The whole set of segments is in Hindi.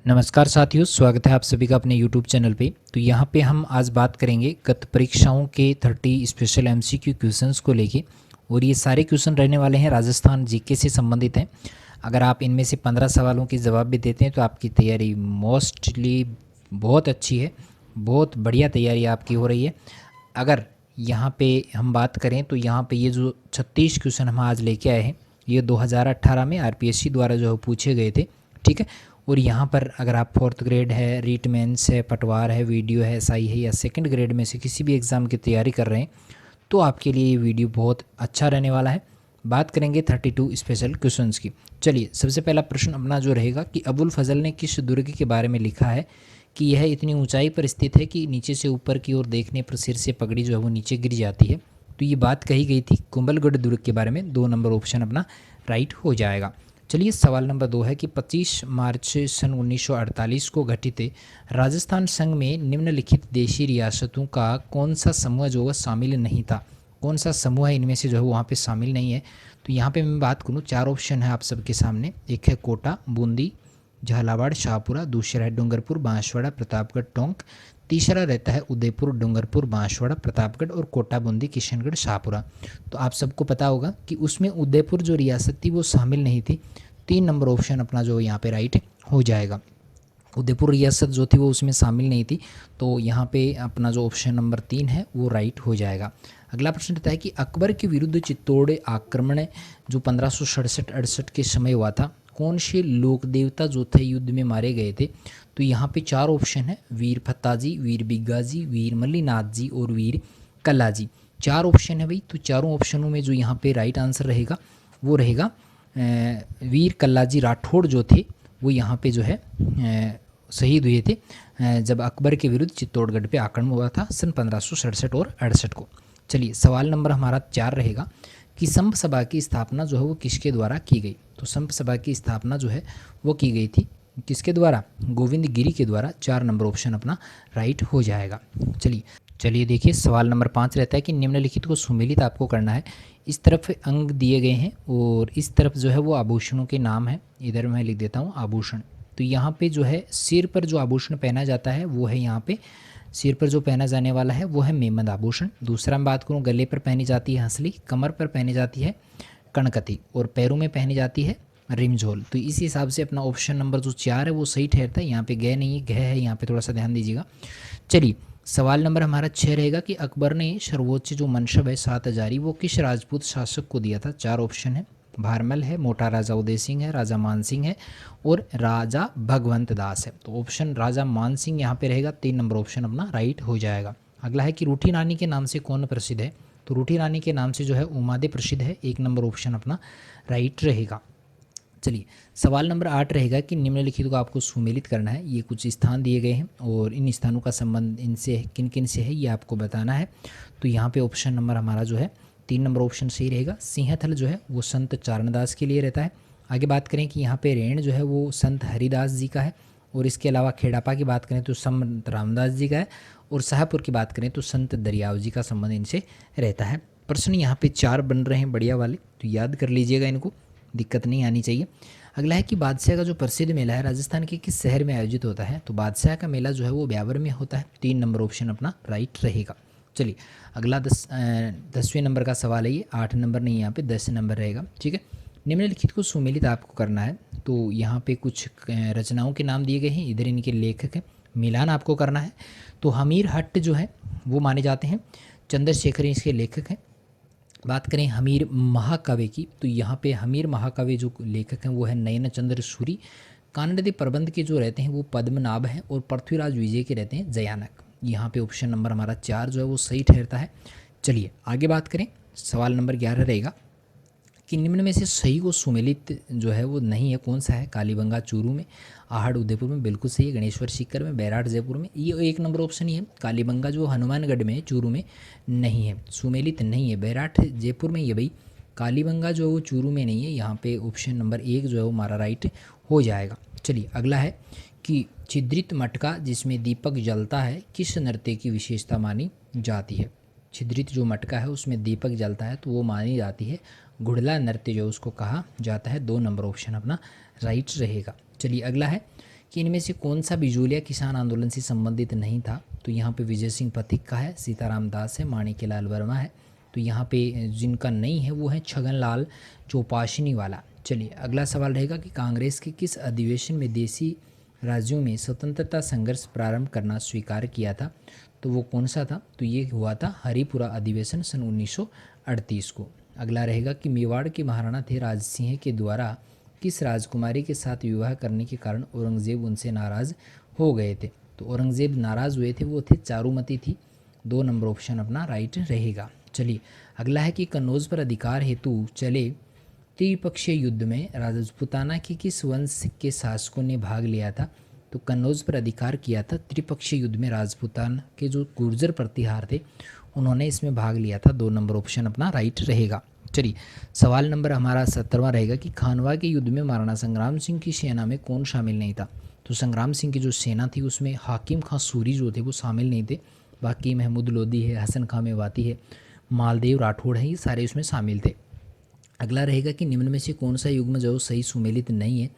नमस्कार साथियों, स्वागत है आप सभी का अपने YouTube चैनल पे। तो यहाँ पे हम आज बात करेंगे गत परीक्षाओं के 30 स्पेशल MCQ क्वेश्चंस को लेके। और ये सारे क्वेश्चन रहने वाले हैं राजस्थान जीके से संबंधित हैं। अगर आप इनमें से 15 सवालों के जवाब भी देते हैं तो आपकी तैयारी मोस्टली बहुत अच्छी है, बहुत बढ़िया तैयारी आपकी हो रही है। अगर यहाँ पे हम बात करें तो यहाँ पे ये जो 36 क्वेश्चन हम आज लेके आए हैं, ये 2018 में RPSC द्वारा जो पूछे गए थे, ठीक है। और यहाँ पर अगर आप 4th ग्रेड है, रीट मेंस है, पटवार है, वीडियो है, SI है या 2nd ग्रेड में से किसी भी एग्ज़ाम की तैयारी कर रहे हैं तो आपके लिए ये वीडियो बहुत अच्छा रहने वाला है। बात करेंगे 32 स्पेशल क्वेश्चंस की। चलिए, सबसे पहला प्रश्न अपना जो रहेगा कि अबुल फजल ने किस दुर्ग के बारे में लिखा है कि यह इतनी ऊंचाई पर स्थित है कि नीचे से ऊपर की ओर देखने पर सिर से पगड़ी जो है वो नीचे गिर जाती है। तो ये बात कही गई थी कुंभलगढ़ दुर्ग के बारे में। 2 नंबर ऑप्शन अपना राइट हो जाएगा। चलिए, सवाल नंबर 2 है कि 25 मार्च सन 1948 को गठित राजस्थान संघ में निम्नलिखित देशी रियासतों का कौन सा समूह जो है शामिल नहीं था। कौन सा समूह है इनमें से जो है वहाँ पे शामिल नहीं है। तो यहाँ पे मैं बात करूँ, 4 ऑप्शन है आप सबके सामने। एक है कोटा, बूंदी, झालावाड़, शाहपुरा। दूसरा है डूंगरपुर, बांसवाड़ा, प्रतापगढ़, टोंक। तीसरा रहता है उदयपुर, डूंगरपुर, बांसवाड़ा, प्रतापगढ़ और कोटा, बूंदी, किशनगढ़, शाहपुरा। तो आप सबको पता होगा कि उसमें उदयपुर जो रियासत थी वो शामिल नहीं थी। 3 नंबर ऑप्शन अपना जो यहाँ पे राइट हो जाएगा। उदयपुर रियासत जो थी वो उसमें शामिल नहीं थी, तो यहाँ पे अपना जो ऑप्शन नंबर 3 है वो राइट हो जाएगा। अगला प्रश्न रहता है कि अकबर के विरुद्ध चित्तौड़ आक्रमण जो 1567-68 के समय हुआ था, कौन से लोक देवता जो थे युद्ध में मारे गए थे। तो यहाँ पे 4 ऑप्शन है, वीर फत्ताजी, वीर बिग्गाजी, वीर मल्लीनाथ जी और वीर कल्लाजी। 4 ऑप्शन है भाई। तो चारों ऑप्शनों में जो यहाँ पे राइट आंसर रहेगा वो रहेगा वीर कल्लाजी राठौड़ जो थे वो यहाँ पे जो है शहीद हुए थे जब अकबर के विरुद्ध चित्तौड़गढ़ पे आक्रमण हुआ था सन 1567 और 68 को। चलिए, सवाल नंबर हमारा 4 रहेगा कि संप सभा की स्थापना जो है वो किसके द्वारा की गई। तो संप सभा की स्थापना जो है वो की गई थी किसके द्वारा, गोविंद गिरी के द्वारा। 4 नंबर ऑप्शन अपना राइट हो जाएगा। चलिए देखिए, सवाल नंबर 5 रहता है कि निम्नलिखित को सुमेलित आपको करना है। इस तरफ अंग दिए गए हैं और इस तरफ जो है वो आभूषणों के नाम है। इधर मैं लिख देता हूँ आभूषण। तो यहाँ पे जो है सिर पर जो आभूषण पहना जाता है वो है, यहाँ पे सिर पर जो पहना जाने वाला है वो है मेमंद आभूषण। दूसरा मैं बात करूँ, गले पर पहनी जाती है हंसली, कमर पर पहनी जाती है कणकती और पैरों में पहनी जाती है रिमझोल। तो इस हिसाब से अपना ऑप्शन नंबर जो 4 है वो सही ठहरता है। यहाँ पे गह नहीं है, गह है, यहाँ पे थोड़ा सा ध्यान दीजिएगा। चलिए, सवाल नंबर हमारा 6 रहेगा कि अकबर ने सर्वोच्च जो मनसब है 7 वो किस राजपूत शासक को दिया था। 4 ऑप्शन है, भारमल है, मोटा राजा उदय सिंह है, राजा मान सिंह है और राजा भगवंत दास है। तो ऑप्शन राजा मान सिंह यहाँ पे रहेगा। 3 नंबर ऑप्शन अपना राइट हो जाएगा। अगला है कि रूठी रानी के नाम से कौन प्रसिद्ध है। तो रूठी रानी के नाम से जो है उमादे प्रसिद्ध है। 1 नंबर ऑप्शन अपना राइट रहेगा। चलिए, सवाल नंबर 8 रहेगा कि निम्नलिखित को आपको सुमेलित करना है। ये कुछ स्थान दिए गए हैं और इन स्थानों का संबंध इनसे किन किन से है ये आपको बताना है। तो यहाँ पे ऑप्शन नंबर हमारा जो है 3 नंबर ऑप्शन सही रहेगा। सिंहथल जो है वो संत चारणदास के लिए रहता है। आगे बात करें कि यहाँ पे रेण जो है वो संत हरिदास जी का है। और इसके अलावा खेड़ापा की बात करें तो संत रामदास जी का है। और शाहपुर की बात करें तो संत दरियाव जी का संबंध इनसे रहता है। प्रश्न यहाँ पे 4 बन रहे हैं बढ़िया वाले, तो याद कर लीजिएगा, इनको दिक्कत नहीं आनी चाहिए। अगला है कि बादशाह का जो प्रसिद्ध मेला है राजस्थान के किस शहर में आयोजित होता है। तो बादशाह का मेला जो है वो ब्यावर में होता है। 3 नंबर ऑप्शन अपना राइट रहेगा। चलिए, अगला 10वें नंबर का सवाल है ये। 8 नंबर नहीं, यहाँ पे 10 नंबर रहेगा, ठीक है। निम्नलिखित को सुमेलित आपको करना है। तो यहाँ पे कुछ रचनाओं के नाम दिए गए हैं, इधर इनके लेखक हैं, मिलान आपको करना है। तो हमीर हट्ट जो है वो माने जाते हैं, चंद्रशेखर इसके लेखक हैं। बात करें हमीर महाकाव्य की, तो यहाँ पे हमीर महाकाव्य जो लेखक हैं वो है नयन चंद्र सूरी। कानड़ प्रबंध के जो रहते हैं वो पद्मनाभ हैं और पृथ्वीराज विजय के रहते हैं जयानक। यहाँ पे ऑप्शन नंबर हमारा 4 जो है वो सही ठहरता है। चलिए, आगे बात करें, सवाल नंबर 11 रहेगा कि निम्न में से सही को सुमेलित जो है वो नहीं है, कौन सा है। कालीबंगा चूरू में, आहड़ उदयपुर में, बिल्कुल सही है। गणेश्वर सीकर में, बैराट जयपुर में, ये 1 नंबर ऑप्शन ही है। कालीबंगा जो हनुमानगढ़ में चूरू में नहीं है, सुमेलित नहीं है। बैराट जयपुर में ये भाई, कालीबंगा जो है वो चूरू में नहीं है। यहाँ पे ऑप्शन नंबर 1 जो है वो हमारा राइट हो जाएगा। चलिए, अगला है कि छिद्रित मटका जिसमें दीपक जलता है किस नृत्य की विशेषता मानी जाती है। छिद्रित जो मटका है उसमें दीपक जलता है तो वो मानी जाती है घुड़ला नृत्य जो उसको कहा जाता है। 2 नंबर ऑप्शन अपना राइट रहेगा। चलिए, अगला है कि इनमें से कौन सा बिजूलिया किसान आंदोलन से संबंधित नहीं था। तो यहाँ पे विजय सिंह पथिक का है, सीताराम दास है, माणिक्यलाल वर्मा है। तो यहाँ पे जिनका नहीं है वो है छगन लाल चौपाशनी वाला। चलिए अगला सवाल रहेगा कि कांग्रेस के किस अधिवेशन में देशी राज्यों में स्वतंत्रता संघर्ष प्रारंभ करना स्वीकार किया था। तो वो कौन सा था, तो ये हुआ था हरिपुरा अधिवेशन सन 1938 को। अगला रहेगा कि मेवाड़ के महाराणा थे राज सिंह के द्वारा किस राजकुमारी के साथ विवाह करने के कारण औरंगजेब उनसे नाराज़ हो गए थे। तो औरंगजेब नाराज़ हुए थे वो थे चारुमती थी। 2 नंबर ऑप्शन अपना राइट रहेगा। चलिए अगला है कि कन्नौज पर अधिकार हेतु चले त्रिपक्षीय युद्ध में राजपूताना के किस वंश के शासकों ने भाग लिया था। तो कन्नौज पर अधिकार किया था त्रिपक्षीय युद्ध में राजपूताना के जो गुर्जर प्रतिहार थे उन्होंने इसमें भाग लिया था। 2 नंबर ऑप्शन अपना राइट रहेगा। चलिए सवाल नंबर हमारा 17वां रहेगा कि खानवा के युद्ध में महाराणा संग्राम सिंह की सेना में कौन शामिल नहीं था। तो संग्राम सिंह की जो सेना थी उसमें हाकिम खां सूरी जो थे वो शामिल नहीं थे, बाकी महमूद लोदी है, हसन खां मेवाती है, मालदेव राठौड़ है, ये सारे उसमें शामिल थे। अगला रहेगा कि निम्न में से कौन सा युग्म जो सही सुमेलित नहीं है।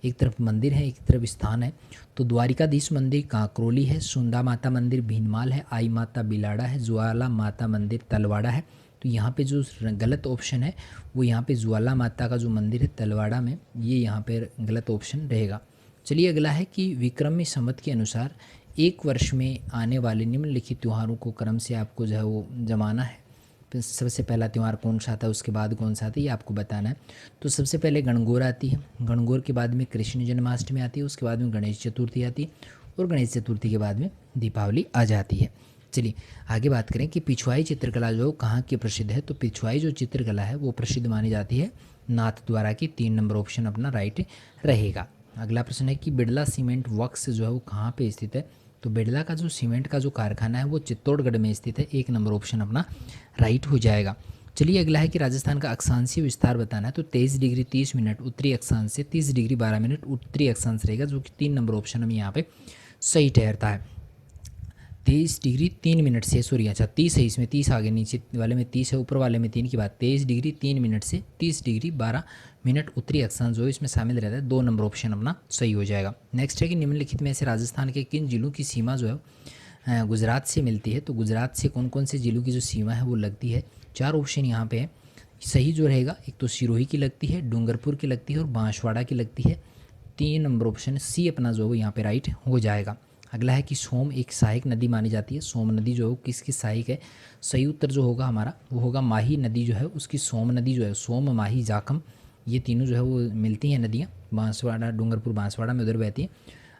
एक तरफ मंदिर है, एक तरफ स्थान है। तो द्वारिकाधीश मंदिर कांकरोली है, सुंदा माता मंदिर भीनमाल है, आई माता बिलाड़ा है, ज्वाला माता मंदिर तलवाड़ा है। तो यहाँ पे जो गलत ऑप्शन है वो यहाँ पे ज्वाला माता का जो मंदिर है तलवाड़ा में, ये यहाँ पे गलत ऑप्शन रहेगा। चलिए अगला है कि विक्रमी संवत के अनुसार एक वर्ष में आने वाले निम्नलिखित त्योहारों को क्रम से आपको जो है वो जमाना है। तो सबसे पहला त्यौहार कौन सा था, उसके बाद कौन सा था, ये आपको बताना है। तो सबसे पहले गणगौर आती है, गणगौर के बाद में कृष्ण जन्माष्टमी आती है, उसके बाद में गणेश चतुर्थी आती है और गणेश चतुर्थी के बाद में दीपावली आ जाती है। चलिए आगे बात करें कि पिछवाई चित्रकला जो कहाँ की प्रसिद्ध है। तो पिछवाई जो चित्रकला है वो प्रसिद्ध मानी जाती है नाथद्वारा की। 3 नंबर ऑप्शन अपना राइट रहेगा। अगला प्रश्न है कि बिड़ला सीमेंट वर्क्स जो है वो कहाँ पे स्थित है। तो बिड़ला का जो सीमेंट का जो कारखाना है वो चित्तौड़गढ़ में स्थित है। 1 नंबर ऑप्शन अपना राइट हो जाएगा। चलिए अगला है कि राजस्थान का अक्षांशीय विस्तार बताना है। तो 23 डिग्री 30 मिनट उत्तरी अक्षांश से 30 डिग्री 12 मिनट उत्तरी अक्षांश रहेगा, जो कि 3 नंबर ऑप्शन में यहाँ पे सही ठहरता है। 23 डिग्री 3 मिनट से, सॉरी अच्छा 30 है, इसमें 30 आगे, नीचे वाले में 30 है, ऊपर वाले में 3 की बात। 23 डिग्री 3 मिनट से 30 डिग्री 12 मिनट उत्तरी अक्षांश जो है इसमें शामिल रहता है। 2 नंबर ऑप्शन अपना सही हो जाएगा। नेक्स्ट है कि निम्नलिखित में से राजस्थान के किन जिलों की सीमा जो है गुजरात से मिलती है। तो गुजरात से कौन कौन से जिलों की जो सीमा है वो लगती है। 4 ऑप्शन यहाँ पे है। सही जो रहेगा, एक तो सिरोही की लगती है, डूंगरपुर की लगती है और बांसवाड़ा की लगती है। 3 नंबर ऑप्शन सी अपना जो है यहाँ पे राइट हो जाएगा। अगला है कि सोम एक सहायक नदी मानी जाती है। सोम नदी जो है किसकी सहायक है। सही उत्तर जो होगा हमारा वो होगा माही नदी जो है उसकी सोम नदी जो है, सोम माही जाखम, ये तीनों जो है वो मिलती हैं नदियाँ, बांसवाड़ा डूंगरपुर बांसवाड़ा में उधर बहती हैं।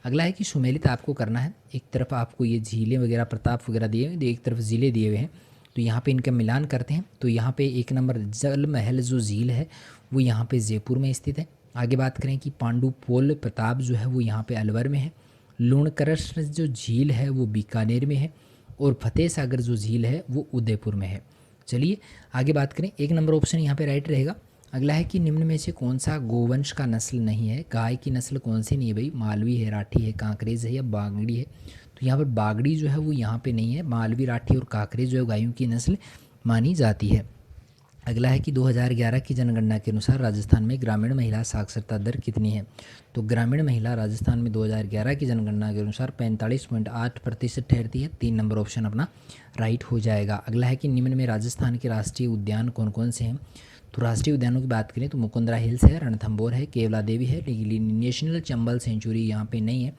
अगला है कि सुमेलित आपको करना है। एक तरफ आपको ये झीलें वगैरह प्रताप वगैरह दिए हुए, एक तरफ ज़िले दिए हुए हैं, तो यहाँ पे इनका मिलान करते हैं। तो यहाँ पे 1 नंबर जल महल जो झील है वो यहाँ पे जयपुर में स्थित है। आगे बात करें कि पांडुपोल प्रताप जो है वो यहाँ पे अलवर में है। लूणकरश जो झील है वो बीकानेर में है और फतेह सागर जो झील है वो उदयपुर में है। चलिए आगे बात करें, 1 नंबर ऑप्शन यहाँ पे राइट रहेगा। अगला है कि निम्न में से कौन सा गोवंश का नस्ल नहीं है। गाय की नस्ल कौन सी नहीं है भाई, मालवी है, राठी है, कांकरेज है या बागड़ी है। तो यहाँ पर बागड़ी जो है वो यहाँ पे नहीं है, मालवी, राठी और कांकरेज जो है गायों की नस्ल मानी जाती है। अगला है कि 2011 की जनगणना के अनुसार राजस्थान में ग्रामीण महिला साक्षरता दर कितनी है। तो ग्रामीण महिला राजस्थान में 2011 की जनगणना के अनुसार 45.8% ठहरती है। 3 नंबर ऑप्शन अपना राइट हो जाएगा। अगला है कि निम्न में राजस्थान के राष्ट्रीय उद्यान कौन कौन से हैं। तो राष्ट्रीय उद्यानों की बात करें तो मुकुंदरा हिल्स है, रणथंभौर है, केवला देवी है, नेशनल चंबल सेंचुरी यहाँ पे नहीं है।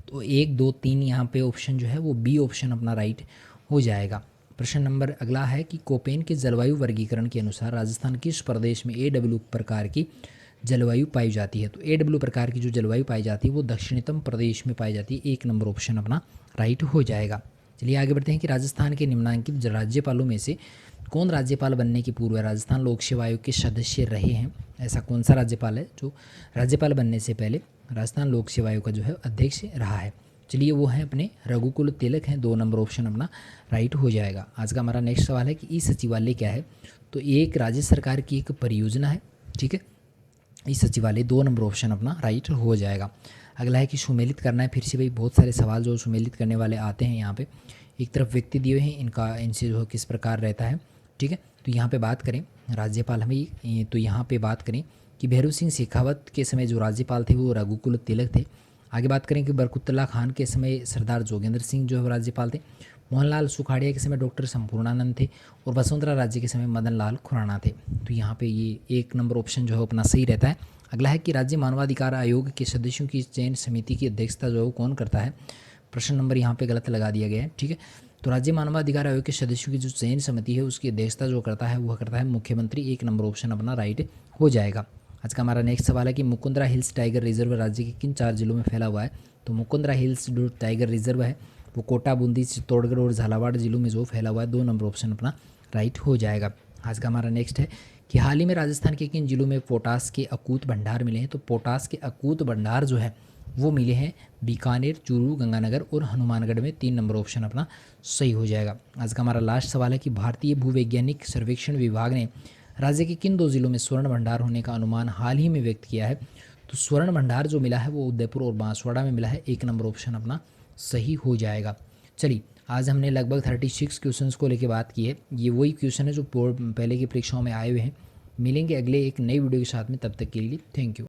तो 1, 2, 3 यहाँ पे ऑप्शन जो है वो बी ऑप्शन अपना राइट हो जाएगा। प्रश्न नंबर अगला है कि कोपेन के जलवायु वर्गीकरण के अनुसार राजस्थान किस प्रदेश में AW प्रकार की जलवायु पाई जाती है। तो AW प्रकार की जो जलवायु पाई जाती है वो दक्षिणतम प्रदेश में पाई जाती है। 1 नंबर ऑप्शन अपना राइट हो जाएगा। चलिए आगे बढ़ते हैं कि राजस्थान के निम्नांकित राज्यपालों में से कौन राज्यपाल बनने की पूर्व राजस्थान लोक सेवा आयोग के सदस्य रहे हैं। ऐसा कौन सा राज्यपाल है जो राज्यपाल बनने से पहले राजस्थान लोक सेवा आयोग का जो है अध्यक्ष रहा है। चलिए वो है अपने रघुकुल तिलक हैं। 2 नंबर ऑप्शन अपना राइट हो जाएगा। आज का हमारा नेक्स्ट सवाल है कि ई सचिवालय क्या है। तो ये एक राज्य सरकार की एक परियोजना है, ठीक है। ई सचिवालय 2 नंबर ऑप्शन अपना राइट हो जाएगा। अगला है कि सुमेलित करना है। फिर से भाई बहुत सारे सवाल जो सुमेलित करने वाले आते हैं यहाँ पे। एक तरफ व्यक्ति दिए हुए हैं, इनका इनसे जो किस प्रकार रहता है, ठीक है। तो यहाँ पे बात करें राज्यपाल हमें, तो यहाँ पे बात करें कि भैरव सिंह शेखावत के समय जो राज्यपाल थे वो रघुकुल तिलक थे। आगे बात करें कि बरकतुल्लाह खान के समय सरदार जोगेंद्र सिंह जो है राज्यपाल थे, मोहनलाल सुखाड़िया के समय डॉक्टर संपूर्णानंद थे और वसुंधरा राजे के समय मदन लाल खुराना थे। तो यहाँ पे ये 1 नंबर ऑप्शन जो है अपना सही रहता है। अगला है कि राज्य मानवाधिकार आयोग के सदस्यों की चयन समिति की अध्यक्षता जो है कौन करता है। प्रश्न नंबर यहाँ पे गलत लगा दिया गया है, ठीक है। तो राज्य मानवाधिकार आयोग के सदस्यों की जो चयन समिति है उसकी अध्यक्षता जो करता है वह करता है मुख्यमंत्री। 1 नंबर ऑप्शन अपना राइट हो जाएगा। आज का हमारा नेक्स्ट सवाल है कि मुकुंदरा हिल्स टाइगर रिजर्व राज्य के किन 4 जिलों में फैला हुआ है। तो मुकुंदरा हिल्स जो टाइगर रिजर्व है वो कोटा, बूंदी, चित्तौड़गढ़ और झालावाड़ जिलों में जो फैला हुआ है। 2 नंबर ऑप्शन अपना राइट हो जाएगा। आज का हमारा नेक्स्ट है कि हाल ही में राजस्थान के किन जिलों में पोटास के अकूत भंडार मिले हैं। तो पोटास के अकूत भंडार जो है वो मिले हैं बीकानेर, चूरू, गंगानगर और हनुमानगढ़ में। 3 नंबर ऑप्शन अपना सही हो जाएगा। आज का हमारा लास्ट सवाल है कि भारतीय भूवैज्ञानिक सर्वेक्षण विभाग ने राज्य के किन 2 जिलों में स्वर्ण भंडार होने का अनुमान हाल ही में व्यक्त किया है। तो स्वर्ण भंडार जो मिला है वो उदयपुर और बांसवाड़ा में मिला है। 1 नंबर ऑप्शन अपना सही हो जाएगा। चलिए, आज हमने लगभग 36 क्वेश्चंस को लेकर बात की है। ये वही क्वेश्चन है जो पहले की परीक्षाओं में आए हुए हैं। मिलेंगे अगले एक नई वीडियो के साथ में, तब तक के लिए थैंक यू।